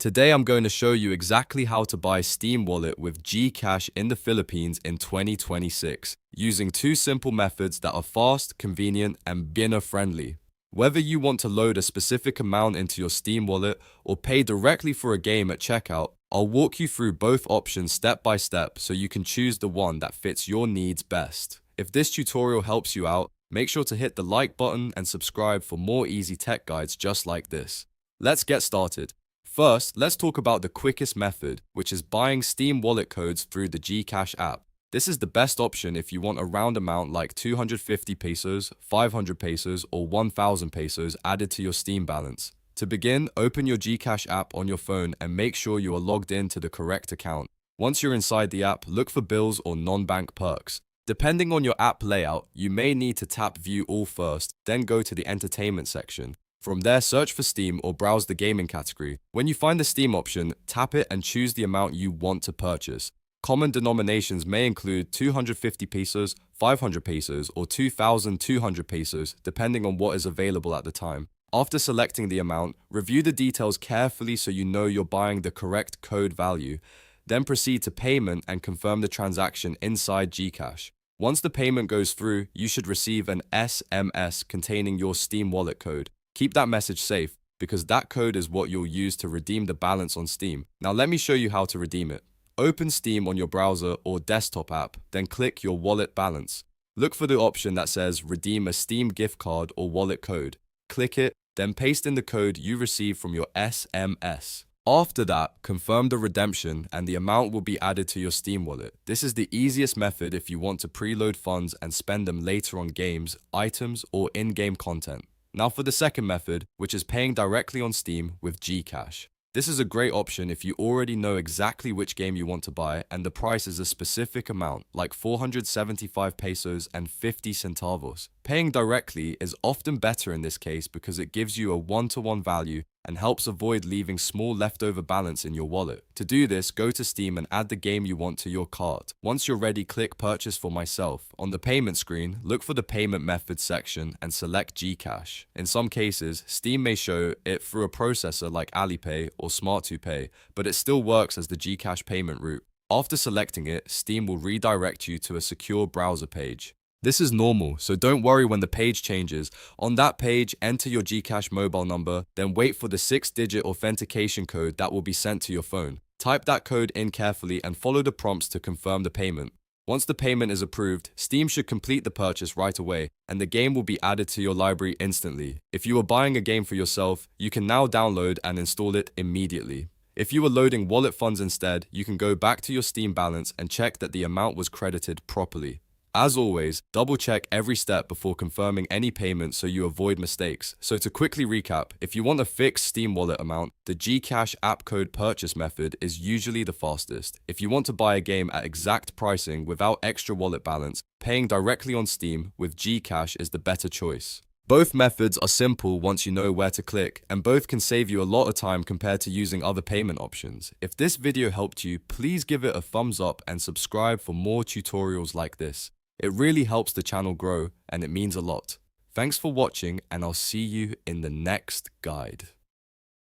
Today I'm going to show you exactly how to buy Steam Wallet with GCash in the Philippines in 2026, using two simple methods that are fast, convenient, and beginner-friendly. Whether you want to load a specific amount into your Steam Wallet or pay directly for a game at checkout, I'll walk you through both options step by step so you can choose the one that fits your needs best. If this tutorial helps you out, make sure to hit the like button and subscribe for more easy tech guides just like this. Let's get started. First, let's talk about the quickest method, which is buying Steam Wallet codes through the GCash app. This is the best option if you want a round amount like 250 pesos, 500 pesos, or 1000 pesos added to your Steam balance. To begin, open your GCash app on your phone and make sure you are logged in to the correct account. Once you're inside the app, look for bills or non-bank perks. Depending on your app layout, you may need to tap View All first, then go to the Entertainment section. From there, search for Steam or browse the gaming category. When you find the Steam option, tap it and choose the amount you want to purchase. Common denominations may include 250 pesos, 500 pesos, or 2,200 pesos, depending on what is available at the time. After selecting the amount, review the details carefully so you know you're buying the correct code value. Then proceed to payment and confirm the transaction inside GCash. Once the payment goes through, you should receive an SMS containing your Steam Wallet code. Keep that message safe, because that code is what you'll use to redeem the balance on Steam. Now let me show you how to redeem it. Open Steam on your browser or desktop app, then click your wallet balance. Look for the option that says Redeem a Steam gift card or wallet code. Click it, then paste in the code you received from your SMS. After that, confirm the redemption and the amount will be added to your Steam wallet. This is the easiest method if you want to preload funds and spend them later on games, items, or in-game content. Now for the second method, which is paying directly on Steam with GCash. This is a great option if you already know exactly which game you want to buy and the price is a specific amount, like 475 pesos and 50 centavos. Paying directly is often better in this case because it gives you a one-to-one value and helps avoid leaving small leftover balance in your wallet. To do this, go to Steam and add the game you want to your cart. Once you're ready, click Purchase for Myself. On the payment screen, look for the Payment Methods section and select GCash. In some cases, Steam may show it through a processor like Alipay or Smart2Pay, but it still works as the GCash payment route. After selecting it, Steam will redirect you to a secure browser page. This is normal, so don't worry when the page changes. On that page, enter your GCash mobile number, then wait for the 6-digit authentication code that will be sent to your phone. Type that code in carefully and follow the prompts to confirm the payment. Once the payment is approved, Steam should complete the purchase right away, and the game will be added to your library instantly. If you are buying a game for yourself, you can now download and install it immediately. If you are loading wallet funds instead, you can go back to your Steam balance and check that the amount was credited properly. As always, double-check every step before confirming any payment so you avoid mistakes. So to quickly recap, if you want a fixed Steam Wallet amount, the GCash app code purchase method is usually the fastest. If you want to buy a game at exact pricing without extra wallet balance, paying directly on Steam with GCash is the better choice. Both methods are simple once you know where to click, and both can save you a lot of time compared to using other payment options. If this video helped you, please give it a thumbs up and subscribe for more tutorials like this. It really helps the channel grow and it means a lot. Thanks for watching and I'll see you in the next guide.